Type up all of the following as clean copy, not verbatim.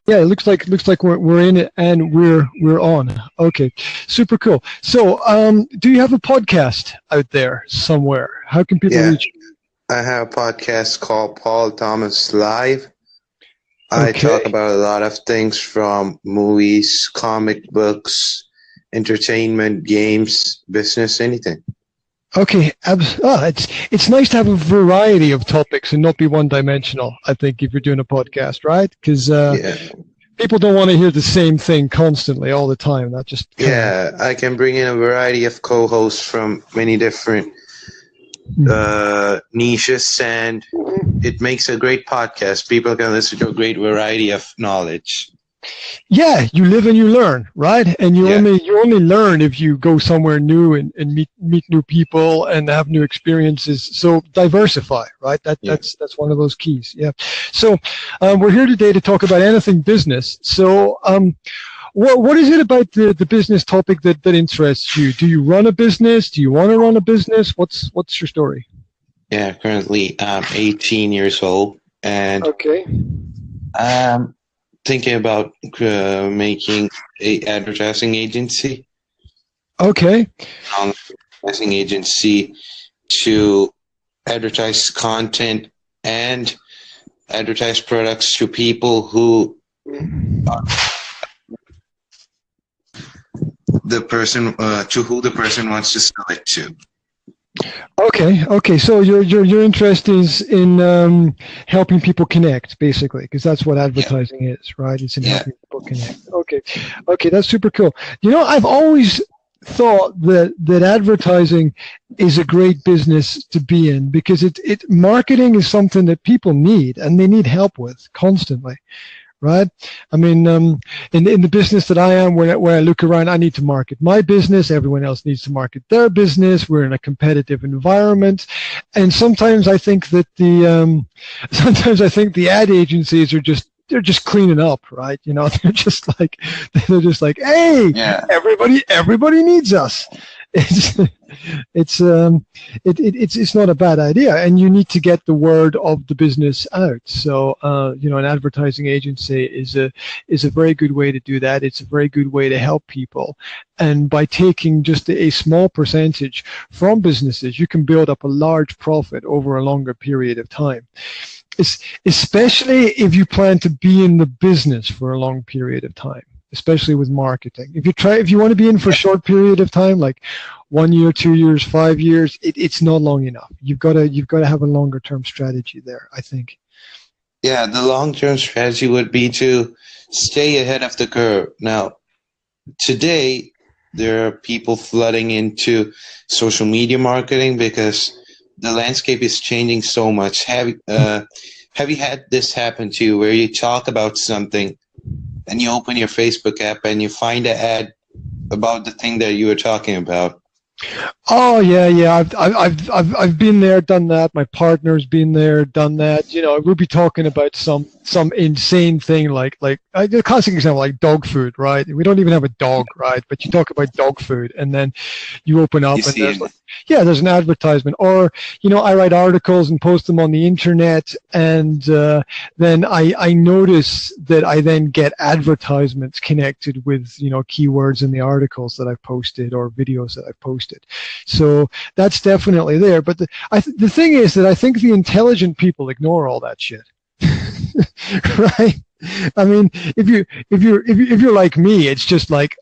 Yeah, it looks like we're in it and we're on. Okay, super cool. So, do you have a podcast out there somewhere? How can people Yeah, reach you? I have a podcast called Paul Thomas Live. I Okay, talk about a lot of things from movies, comic books, entertainment, games, business, anything. okay. It's nice to have a variety of topics and not be one dimensional. I think if you're doing a podcast, right? Because Yeah. people don't want to hear the same thing constantly all the time. That just kind of Yeah, I can bring in a variety of co-hosts from many different niches, and it makes a great podcast. People can listen to a great variety of knowledge. yeah, you live and you learn, right? And you Yeah. only learn if you go somewhere new and meet new people and have new experiences. So diversify, right? That's one of those keys. Yeah. So we're here today to talk about anything business. So what is it about the business topic that interests you? Do you run a business? Do you want to run a business? What's your story? Yeah, currently I'm 18 years old, and Okay. I'm thinking about making a advertising agency. Okay. Advertising agency to advertise content and advertise products to people who the person the person wants to sell it to. Okay. So your interest is in helping people connect, basically, because that's what advertising is, right? It's in helping people connect. Okay, that's super cool. You know, I've always thought that advertising is a great business to be in because marketing is something that people need and they need help with constantly. Right. I mean, in the business that I am, where I look around, I need to market my business. Everyone else needs to market their business. We're in a competitive environment, and sometimes I think that the ad agencies are just cleaning up, right? You know, they're just like, hey, everybody needs us. It's not a bad idea, and you need to get the word of the business out. So an advertising agency is a very good way to do that. It's a very good way to help people, and by taking just a small percentage from businesses, you can build up a large profit over a longer period of time. Especially if you plan to be in the business for a long period of time. Especially with marketing. If you want to be in for a short period of time, like 1 year, 2 years, 5 years, it's not long enough. You've got to have a longer term strategy there, I think. Yeah, the long term strategy would be to stay ahead of the curve. Now, today there are people flooding into social media marketing because the landscape is changing so much. Have you had this happen to you where you talk about something and you open your Facebook app and you find an ad about the thing that you were talking about? Oh yeah. I've been there, done that. My partner's been there, done that. You know, we'll be talking about some insane thing like a classic example like dog food, right? We don't even have a dog, right? But you talk about dog food, and then you open up and there's an advertisement. Or I write articles and post them on the internet, and then I notice that I then get advertisements connected with keywords in the articles that I've posted or videos that I've posted. So that's definitely there. But the thing is that I think the intelligent people ignore all that shit. Right? I mean, if you're like me, it's just like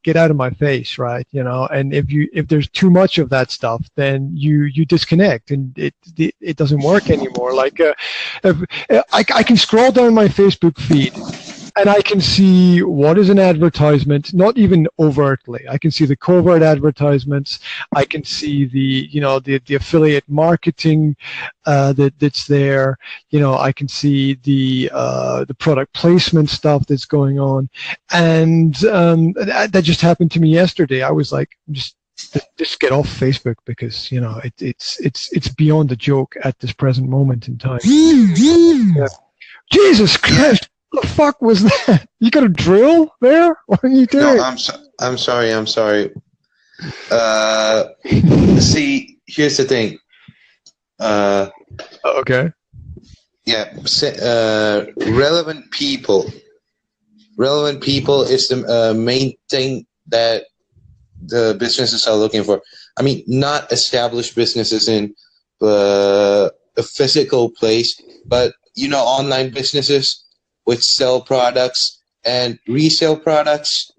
get out of my face, right? And if there's too much of that stuff, then you disconnect and it doesn't work anymore. Like I can scroll down my Facebook feed and I can see what is an advertisement, not even overtly. I can see the covert advertisements. I can see the affiliate marketing that's there. I can see the product placement stuff that's going on, and that just happened to me yesterday. I was like, just get off Facebook because it's beyond a joke at this present moment in time. Yeah. Jesus Christ! What the fuck was that? You got a drill there? What are you doing? No, I'm sorry. See, here's the thing. Okay. Yeah, relevant people relevant people is the main thing that the businesses are looking for. I mean, not established businesses in a physical place, but online businesses which sell products and resell products.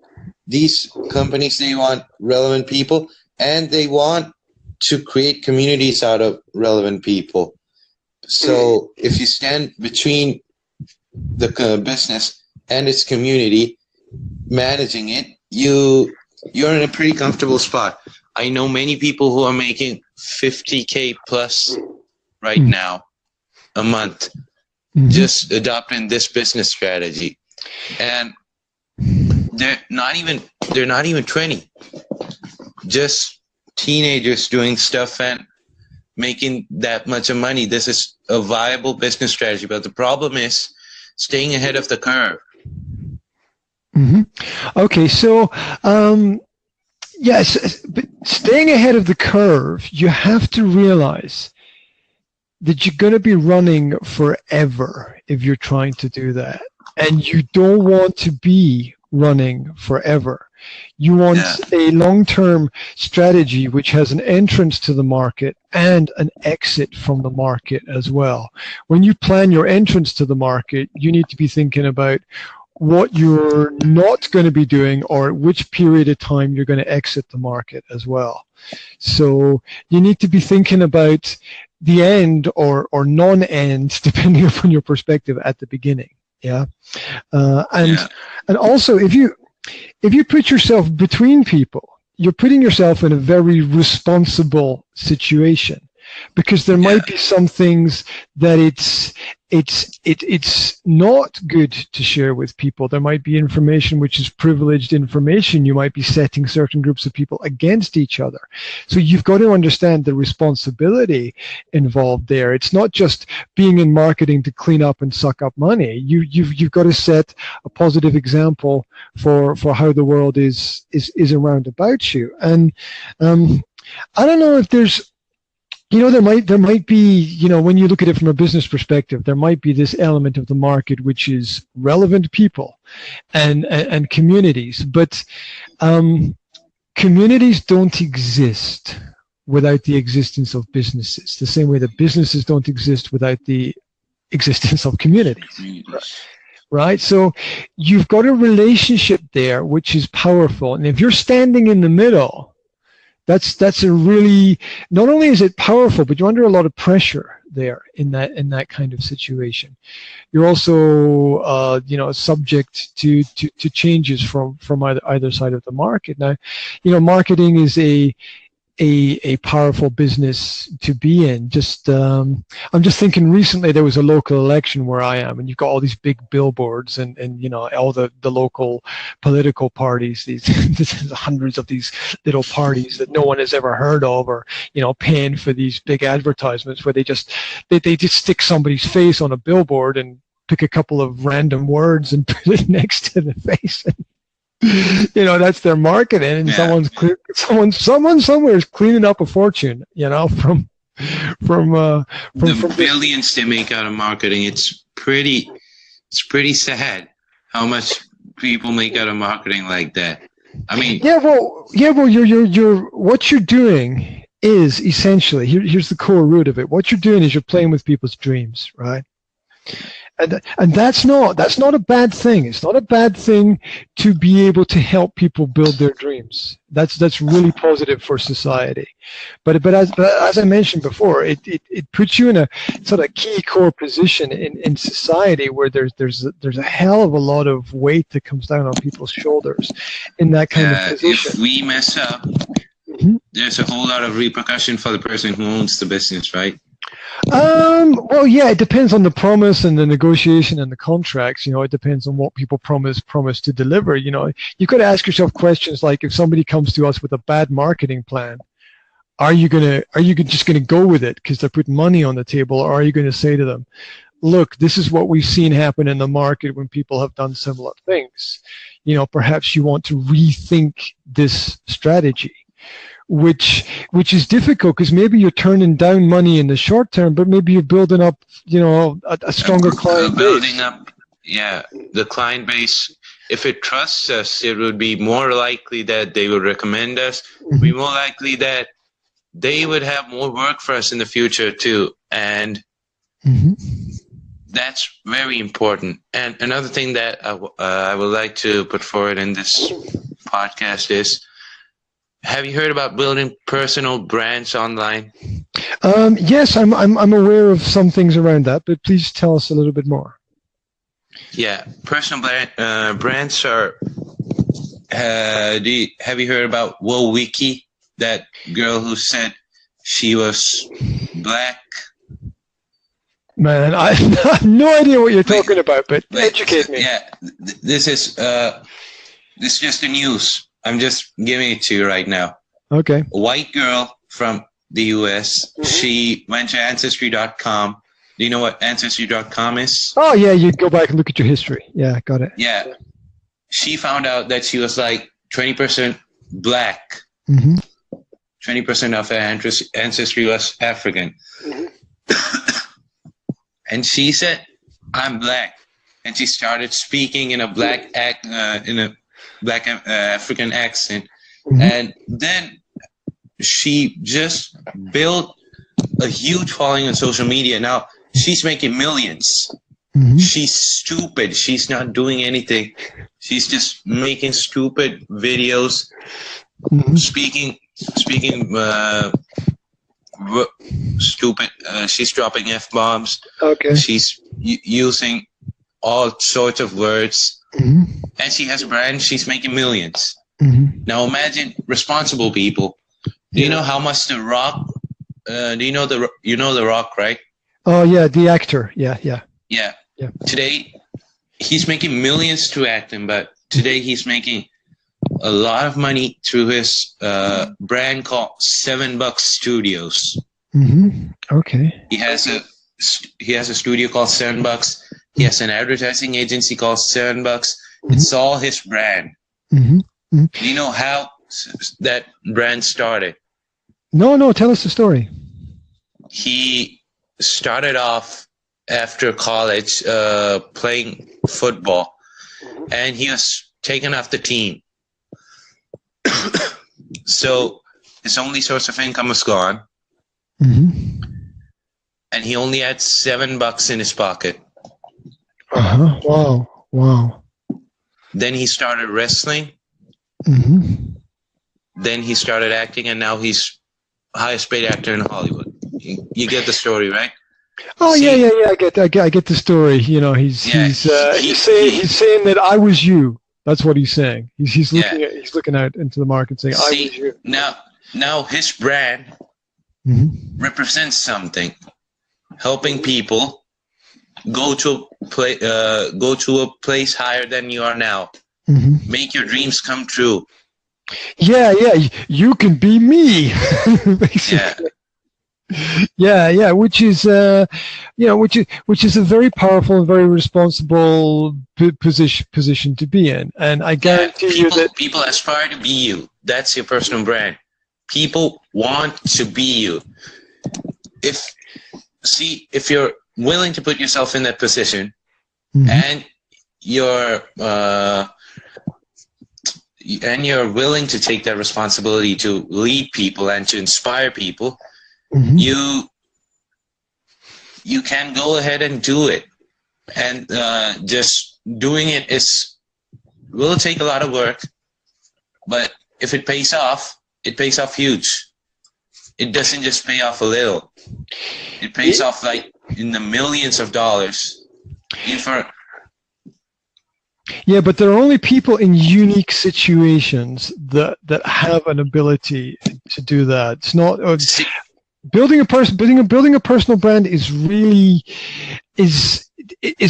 These companies, they want relevant people, and they want to create communities out of relevant people. So if you stand between the business and its community, managing it, you're in a pretty comfortable spot. I know many people who are making 50K plus right now a month, just adopting this business strategy, and they're not even 20, just teenagers doing stuff and making that much of money. This is a viable business strategy, but the problem is staying ahead of the curve. Okay, so yes, but staying ahead of the curve, you have to realize that you're going to be running forever if you're trying to do that, and you don't want to be running forever. You want a long-term strategy which has an entrance to the market and an exit from the market as well. When you plan your entrance to the market, you need to be thinking about what you're not going to be doing, or at which period of time you're going to exit the market as well. So you need to be thinking about the end or non-end, depending upon your perspective at the beginning. And also, if you put yourself between people, you're putting yourself in a very responsible situation, because there might be some things that it's not good to share with people. There might be information which is privileged information. You might be setting certain groups of people against each other. So you've got to understand the responsibility involved there. It's not just being in marketing to clean up and suck up money. You've got to set a positive example for how the world is around about you. And I don't know if there's, there might be, when you look at it from a business perspective, there might be this element of the market which is relevant people and communities, but communities don't exist without the existence of businesses, the same way that businesses don't exist without the existence of communities. Right? So you've got a relationship there which is powerful, and if you're standing in the middle, that's a really, not only is it powerful, but you're under a lot of pressure there in that kind of situation. You're also subject to changes from either side of the market. Now, marketing is a powerful business to be in. I'm just thinking recently there was a local election where I am, and you've got all these big billboards and all the local political parties, these hundreds of these little parties that no one has ever heard of, or paying for these big advertisements where they just stick somebody's face on a billboard and pick a couple of random words and put it next to the face. That's their marketing, and someone somewhere is cleaning up a fortune, from billions they make out of marketing. It's pretty sad how much people make out of marketing like that. I mean, you're what you're doing is essentially, here's the core root of it. What you're doing is you're playing with people's dreams, right? And that's not a bad thing. It's not a bad thing to be able to help people build their dreams. That's really positive for society. But as I mentioned before, it puts you in a sort of key core position in society where there's a hell of a lot of weight that comes down on people's shoulders in that kind of position. If we mess up, there's a whole lot of repercussion for the person who owns the business, right? Well, yeah, it depends on the promise and the negotiation and the contracts. It depends on what people promise to deliver. You've got to ask yourself questions like, if somebody comes to us with a bad marketing plan, are you just gonna go with it because they're putting money on the table, or are you going to say to them, look, this is what we've seen happen in the market when people have done similar things. Perhaps you want to rethink this strategy. Which is difficult, because maybe you're turning down money in the short term, but maybe you're building up, a stronger client base. Building up, the client base if it trusts us, it would be more likely that they would recommend us. Be more likely that they would have more work for us in the future too. And that's very important. And another thing that I would like to put forward in this podcast is, have you heard about building personal brands online? Yes, I'm aware of some things around that, but please tell us a little bit more. Yeah, personal brands are. Have you heard about Wowiki? That girl who said she was black. Man, I have no idea what you're talking about, but educate me. Yeah, this is just the news. I'm just giving it to you right now. Okay. A white girl from the U.S. She went to Ancestry.com. Do you know what Ancestry.com is? Oh, yeah, you go back and look at your history. Yeah, got it. Yeah. She found out that she was like 20% black. 20% of her ancestry was African. And she said, I'm black. And she started speaking in a black African accent. And then she just built a huge following on social media. Now she's making millions. She's stupid. She's not doing anything. She's just making stupid videos, speaking stupid. She's dropping F-bombs. Okay. She's using all sorts of words. And she has a brand. She's making millions. Now imagine responsible people. Do you know how much The Rock? Do you know The Rock, right? Oh yeah, the actor. Yeah. Today, he's making millions through acting, but today he's making a lot of money through his brand called $7 Studios. Okay. He has a studio called $7. He has an advertising agency called $7. It's all his brand. Do you know how that brand started? No, tell us the story. He started off after college playing football, and he was taken off the team. So his only source of income was gone, and he only had $7 in his pocket. Wow. Then he started wrestling. Then he started acting, and now he's highest paid actor in Hollywood. You get the story, right? Oh, see, yeah. I get the story. You know, he's saying that I was you. That's what he's saying. He's looking out into the market saying, I was you. Now his brand represents something, helping people go to a place higher than you are now. Make your dreams come true. Yeah, you can be me. Basically. Yeah, which is which is a very powerful and very responsible position to be in, and I guarantee you that people aspire to be you. That's your personal brand. People want to be you. If you're willing to put yourself in that position, and you're willing to take that responsibility to lead people and to inspire people, you can go ahead and do it. And just doing it will take a lot of work, but if it pays off huge. It doesn't just pay off a little. It pays off like in the millions of dollars. Yeah, but there are only people in unique situations that have an ability to do that. It's not building a personal brand is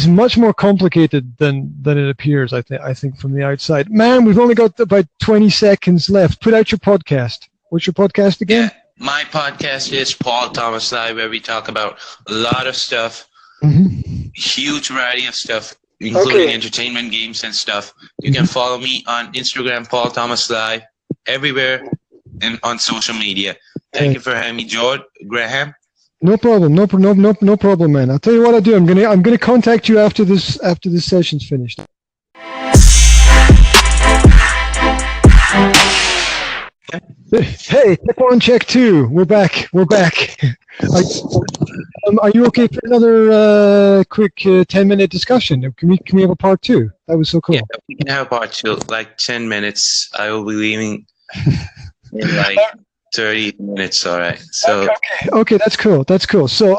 much more complicated than it appears. I think from the outside. Man, we've only got about 20 seconds left. Put out your podcast. What's your podcast again? Yeah, my podcast is Paul Thomas Live, where we talk about a lot of stuff, huge variety of stuff, including entertainment, games, and stuff. You can follow me on Instagram, Paul Thomas Live, everywhere, and on social media. Thank you for having me, George Graham. No problem, no problem, man. I'll tell you what I'll do. I'm gonna contact you after this session's finished. Hey, check one, check two. We're back. Are you okay for another quick 10-minute discussion? Can we have a part two? That was so cool. Yeah, we can have a part two. Like 10 minutes. I will be leaving in like 30 minutes. All right. So okay, that's cool. So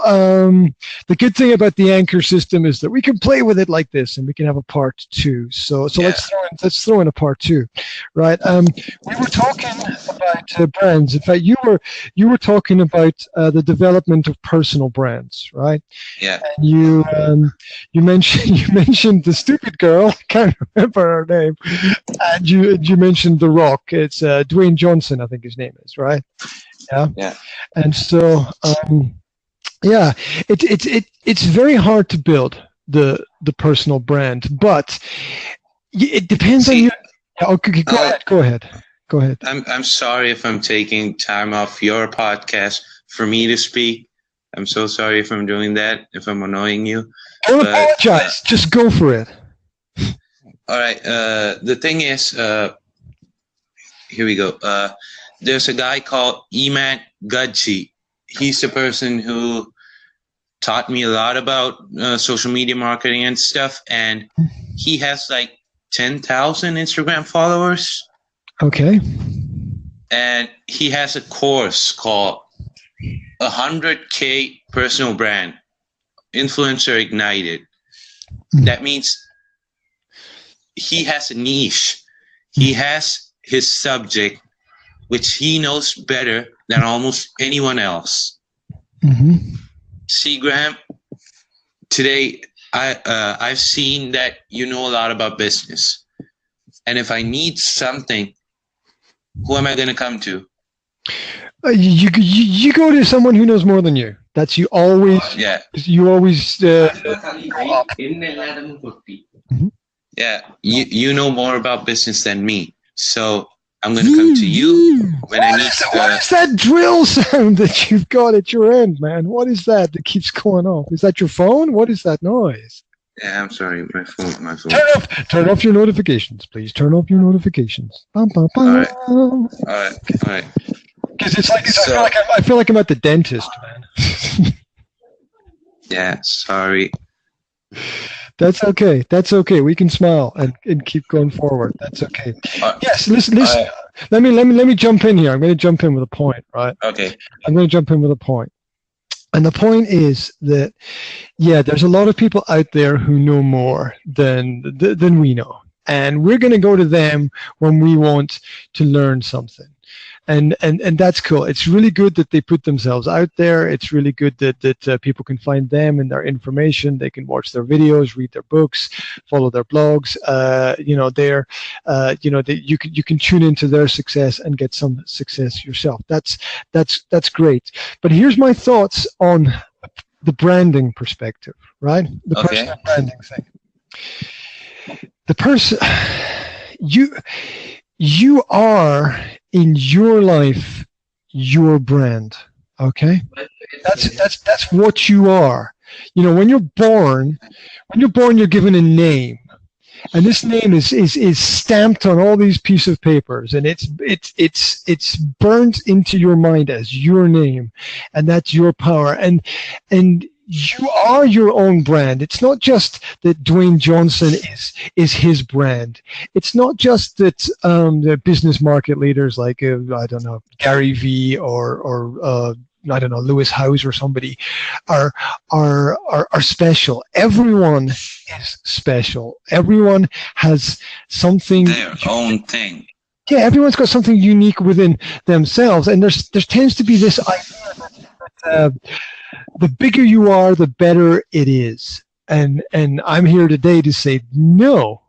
the good thing about the Anchor system is that we can play with it like this, and we can have a part two. So yeah. let's throw in a part two, right? We were talking about brands. In fact, you were talking about the development of personal brands, right? Yeah. And you mentioned the stupid girl. I can't remember her name. And you mentioned The Rock. It's Dwayne Johnson, I think his name is, right? Yeah. And so it's very hard to build the personal brand, but it depends on you. Okay, go ahead. I'm sorry if I'm taking time off your podcast for me to speak. I'm so sorry if I'm doing that, if I'm annoying you. Don't apologize. Just go for it. All right. The thing is, here we go. There's a guy called Eman Gudji. He's the person who taught me a lot about social media marketing and stuff. And he has like 10,000 Instagram followers. Okay. And he has a course called 100K Personal Brand, Influencer Ignited. That means he has a niche. He has his subject, which he knows better than almost anyone else. Mm-hmm. See, Graham, today I've seen that you know a lot about business. And if I need something, who am I going to come to? You go to someone who knows more than you. That's you always. Yeah. You always. Yeah. You know more about business than me. So I'm going to come to you when I need to. What is that drill sound that you've got at your end, man? What is that keeps going off? Is that your phone? What is that noise? Yeah, I'm sorry. My phone. Turn off your notifications, please. Turn off your notifications. Bum, bum, bum. All right. Because it's like I feel like I'm at the dentist, man. Yeah, sorry. That's okay. We can smile and keep going forward. That's okay. Yes, listen. Let me jump in here. I'm going to jump in with a point, right? Okay. I'm going to jump in with a point. And the point is that, yeah, there's a lot of people out there who know more than we know. And we're going to go to them when we want to learn something. And that's cool. It's really good that they put themselves out there. It's really good that people can find them and their information. They can watch their videos, read their books, follow their blogs. You can tune into their success and get some success yourself. That's great. But here's my thoughts on the branding perspective, right? The personal branding thing. The person you are in your life, your brand. Okay, that's what you are. You know, when you're born, you're given a name, and this name is stamped on all these pieces of papers, and it's burnt into your mind as your name, and that's your power, and you are your own brand. It's not just that Dwayne Johnson is his brand. It's not just that the business market leaders like I don't know, Gary Vee or I don't know, Lewis Howes or somebody are special. Everyone is special. Everyone has something, their own thing. Yeah, everyone's got something unique within themselves, and there tends to be this idea that the bigger you are, the better it is. And I'm here today to say no.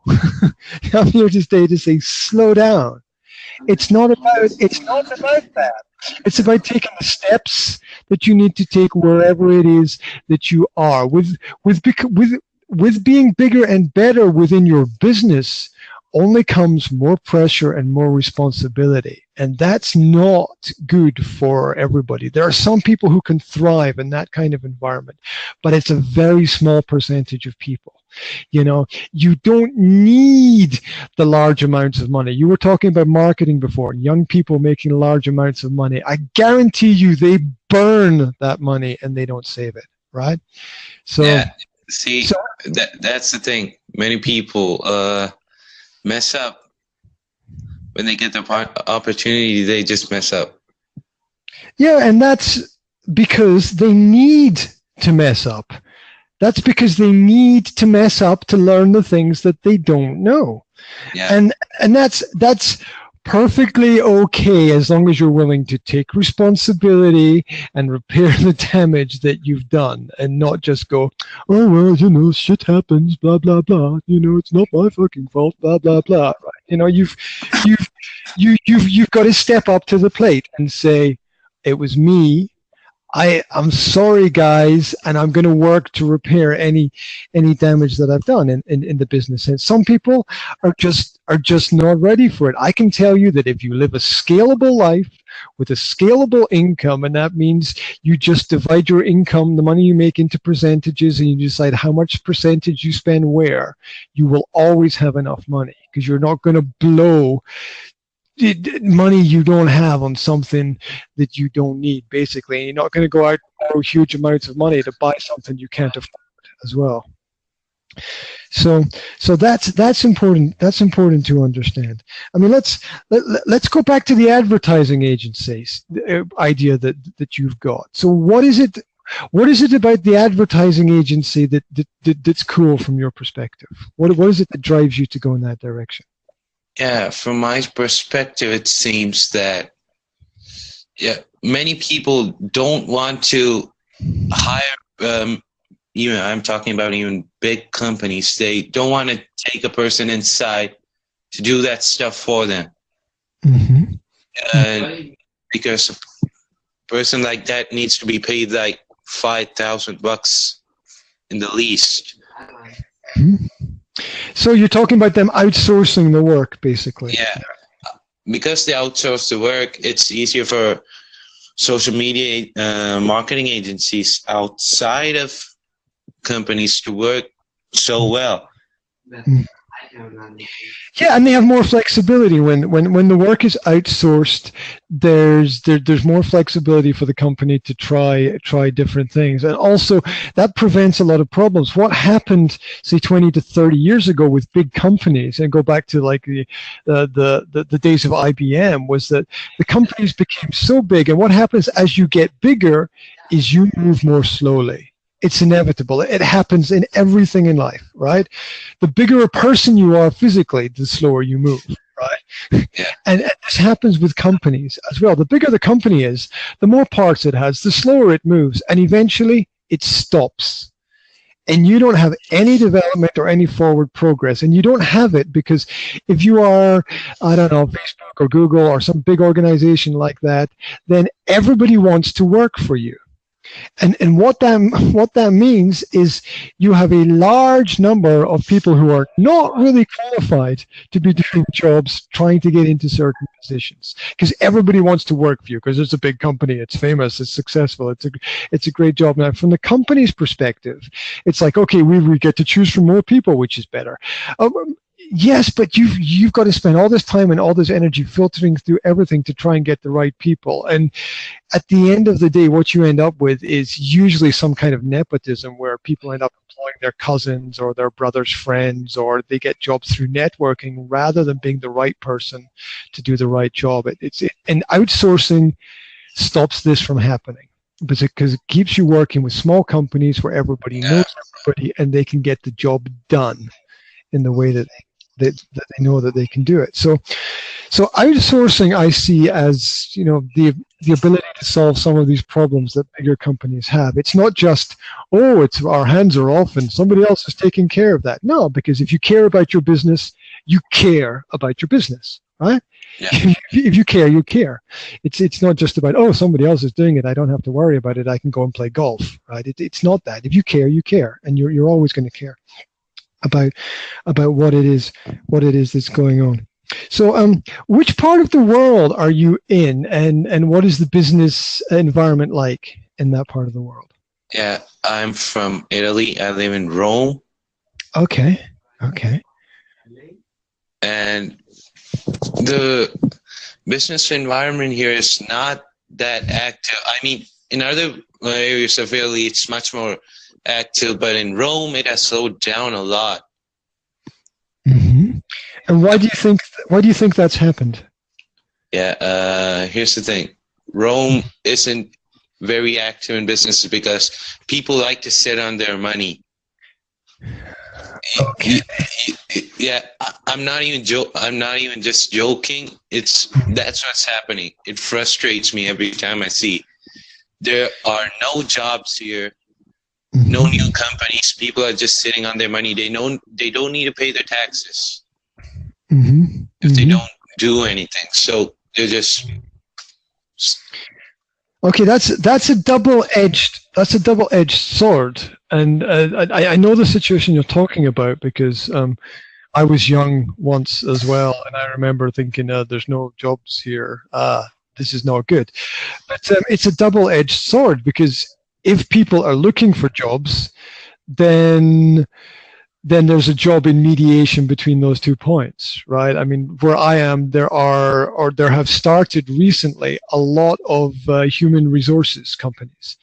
I'm here today to say slow down. It's not about that. It's about taking the steps that you need to take wherever it is that you are. With being bigger and better within your business only comes more pressure and more responsibility. And that's not good for everybody. There are some people who can thrive in that kind of environment, but it's a very small percentage of people. You know, you don't need the large amounts of money. You were talking about marketing before, young people making large amounts of money. I guarantee you they burn that money and they don't save it, right? So, yeah. See, that's the thing. Many people mess up when they get the opportunity. They just mess up. Yeah, and that's because they need to mess up. That's because they need to mess up to learn the things that they don't know. Yeah. And that's perfectly okay as long as you're willing to take responsibility and repair the damage that you've done, and not just go, oh well, you know, shit happens, blah blah blah. You know, it's not my fucking fault, blah blah blah. Right? You know, you've got to step up to the plate and say, it was me. I'm sorry, guys, and I'm going to work to repair any damage that I've done in the business. And some people are just not ready for it. I can tell you that if you live a scalable life with a scalable income, and that means you just divide your income, the money you make, into percentages, and you decide how much percentage you spend where, you will always have enough money, because you're not going to blow money you don't have on something that you don't need, basically. And you're not going to go out and borrow huge amounts of money to buy something you can't afford as well. So that's important. That's important to understand. I mean, let's go back to the advertising agencies idea that you've got. So what is it about the advertising agency that's cool from your perspective? What is it that drives you to go in that direction? Yeah, from my perspective, it seems that many people don't want to hire, even I'm talking about even big companies, they don't want to take a person inside to do that stuff for them. Mm-hmm. Because a person like that needs to be paid like $5,000 in the least. Mm-hmm. So you're talking about them outsourcing the work, basically. Yeah, because they outsource the work, it's easier for social media marketing agencies outside of companies to work so well. Yeah, and they have more flexibility when the work is outsourced. There's more flexibility for the company to try different things, and also that prevents a lot of problems. What happened, say, 20 to 30 years ago with big companies, and go back to like the days of IBM, was that the companies became so big, and what happens as you get bigger is you move more slowly. It's inevitable. It happens in everything in life, right? The bigger a person you are physically, the slower you move, right? Yeah. And this happens with companies as well. The bigger the company is, the more parts it has, the slower it moves, and eventually it stops. And you don't have any development or any forward progress. And you don't have it because if you are, I don't know, Facebook or Google or some big organization like that, then everybody wants to work for you. And what that means is you have a large number of people who are not really qualified to be doing jobs, trying to get into certain positions, because everybody wants to work for you because it's a big company, it's famous, it's successful, it's a great job. Now, from the company's perspective, it's like, okay, we get to choose from more people, which is better. Yes, but you've got to spend all this time and all this energy filtering through everything to try and get the right people. And at the end of the day, what you end up with is usually some kind of nepotism where people end up employing their cousins or their brother's friends, or they get jobs through networking rather than being the right person to do the right job. And outsourcing stops this from happening because it keeps you working with small companies where everybody knows everybody and they can get the job done in the way that they know that they can do it. So outsourcing I see as, you know, the ability to solve some of these problems that bigger companies have. It's not just, oh, it's our hands are off and somebody else is taking care of that. No, because if you care about your business, you care about your business, right? Yeah. If you care, you care. It's not just about, oh, somebody else is doing it, I don't have to worry about it, I can go and play golf, right? It's not that. If you care, you care, and you're always going to care about what it is that's going on. So which part of the world are you in, and what is the business environment like in that part of the world? Yeah, I'm from Italy. I live in Rome. Okay. Okay. And the business environment here is not that active. I mean, in other areas of Italy, it's much more active, but in Rome, it has slowed down a lot. Mm-hmm. And why do you think? Why do you think that's happened? Yeah. Here's the thing: Rome isn't very active in businesses because people like to sit on their money. Okay. Yeah, I'm not even just joking. That's what's happening. It frustrates me every time I see there are no jobs here, no new companies. People are just sitting on their money. They don't need to pay their taxes if they don't do anything. So they're just okay. That's a double-edged sword, and I know the situation you're talking about because I was young once as well, and I remember thinking, "There's no jobs here. This is not good." But it's a double-edged sword because if people are looking for jobs, then there's a job in mediation between those 2 points, right? I mean, where I am, there have started recently a lot of human resources companies,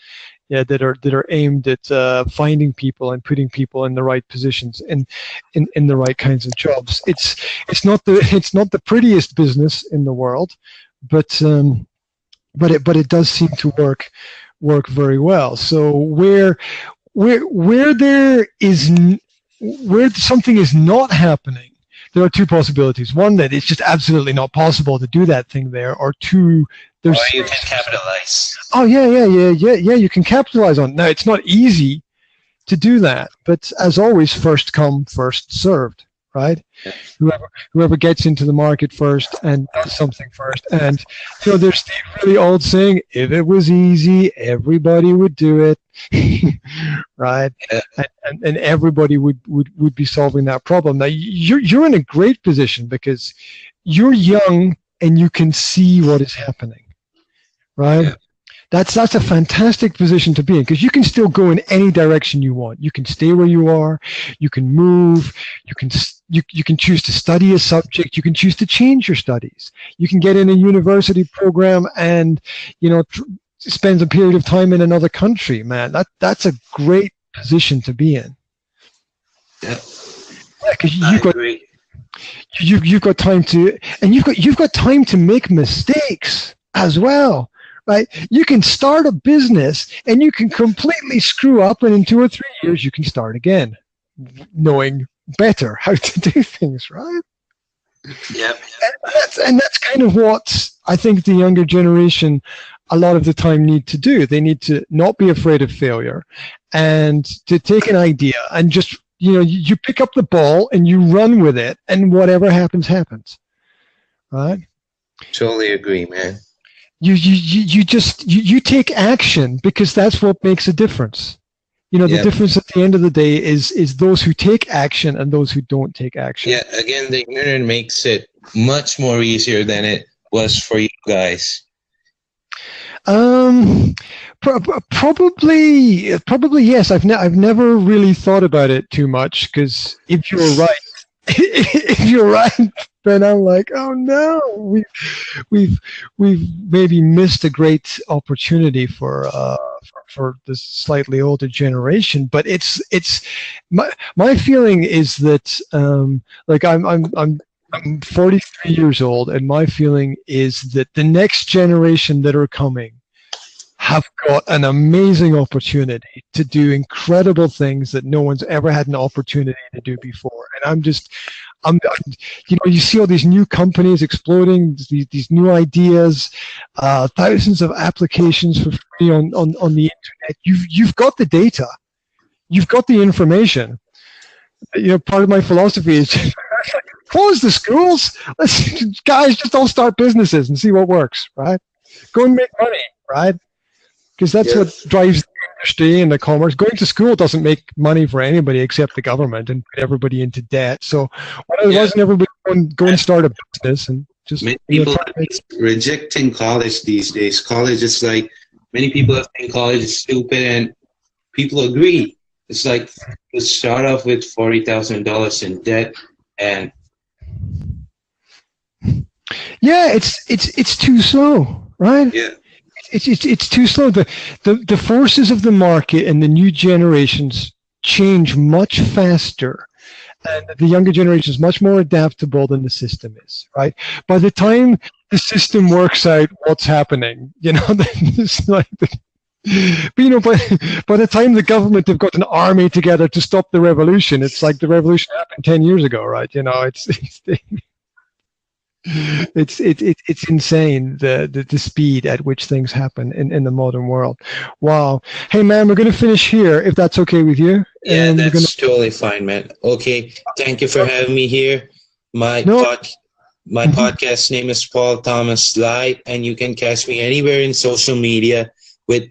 yeah, that are aimed at finding people and putting people in the right positions and in the right kinds of jobs. It's not the prettiest business in the world, but it does seem to work very well. So where something is not happening, there are 2 possibilities. One, that it's just absolutely not possible to do that thing there, or 2, there's. Or you can capitalize. Oh yeah. You can capitalize on it. Now, it's not easy to do that, but as always, first come, first served, right? Yeah. Whoever gets into the market first and does something first. And there's the really old saying: if it was easy, everybody would do it. Right? Yeah. And everybody would be solving that problem. Now you're in a great position because you're young and you can see what is happening, right? Yeah. That's a fantastic position to be in because you can still go in any direction you want. You can stay where you are. You can move. You can choose to study a subject. You can choose to change your studies. You can get in a university program and spend a period of time in another country. Man, that's a great position to be in. Yeah, because you've got time to, and you've got time to make mistakes as well. Right? You can start a business and you can completely screw up, and in 2 or 3 years you can start again, knowing better how to do things, right? Yep. And that's kind of what I think the younger generation a lot of the time need to do. They need to not be afraid of failure and to take an idea and just, you pick up the ball and you run with it, and whatever happens, happens. Right? Totally agree, man. You take action because that's what makes a difference. The difference at the end of the day is those who take action and those who don't take action. Yeah, again, the internet makes it much more easier than it was for you guys. Probably yes. I've never really thought about it too much because if you're right, then I'm like, oh no, we've maybe missed a great opportunity for this slightly older generation. But it's my feeling is that like I'm 43 years old, and my feeling is that the next generation that are coming have got an amazing opportunity to do incredible things that no one's ever had an opportunity to do before. And you see all these new companies exploding, these new ideas, thousands of applications for free on the internet. You've got the data, you've got the information. Part of my philosophy is close the schools. Guys, just all start businesses and see what works, right? Go and make money, right? Because that's what drives the industry and the commerce. Going to school doesn't make money for anybody except the government and put everybody into debt. So why doesn't everybody go and start a business and just... Many people are rejecting college these days. College is like, many people think college is stupid, and people agree. It's like you start off with $40,000 in debt, and yeah, it's too slow, right? yeah, It's too slow. The forces of the market and the new generations change much faster, and the younger generation is much more adaptable than the system is, right? By the time the system works out what's happening, it's like, but by the time the government have got an army together to stop the revolution, it's like the revolution happened 10 years ago, right? It's insane the speed at which things happen in the modern world. Wow. Hey man, we're gonna finish here if that's okay with you. yeah, that's totally fine, man. Okay, thank you for having me here. My podcast name is Paul Thomas Live, and you can catch me anywhere in social media with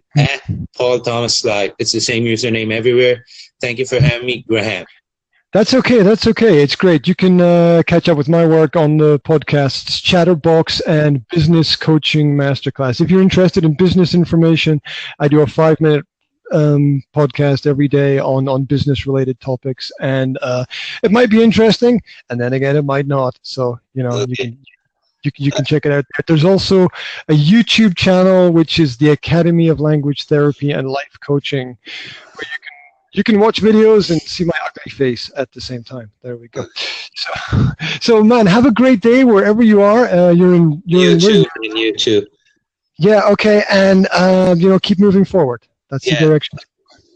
@Paul Thomas Live. It's the same username everywhere. Thank you for having me, Graham. That's okay. That's okay. It's great. You can catch up with my work on the podcasts Chatterbox and Business Coaching Masterclass. If you're interested in business information, I do a 5-minute podcast every day on business-related topics, and it might be interesting, and then again, it might not. So you can check it out. There's also a YouTube channel which is the Academy of Language Therapy and Life Coaching, where you can watch videos and see my ugly face at the same time. There we go. So man, have a great day wherever you are. You too. Yeah. Okay. And keep moving forward. That's the direction.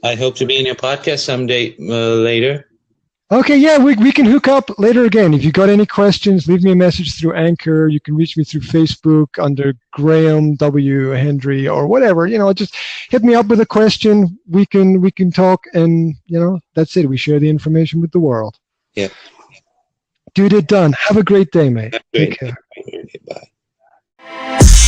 I hope to be in your podcast someday later. Okay. Yeah, we can hook up later again. If you got any questions, leave me a message through Anchor. You can reach me through Facebook under Graham W. Hendrey or whatever. Just hit me up with a question. We can talk, and that's it. We share the information with the world. Yeah. Dude, it done. Have a great day, mate. Take care. Bye.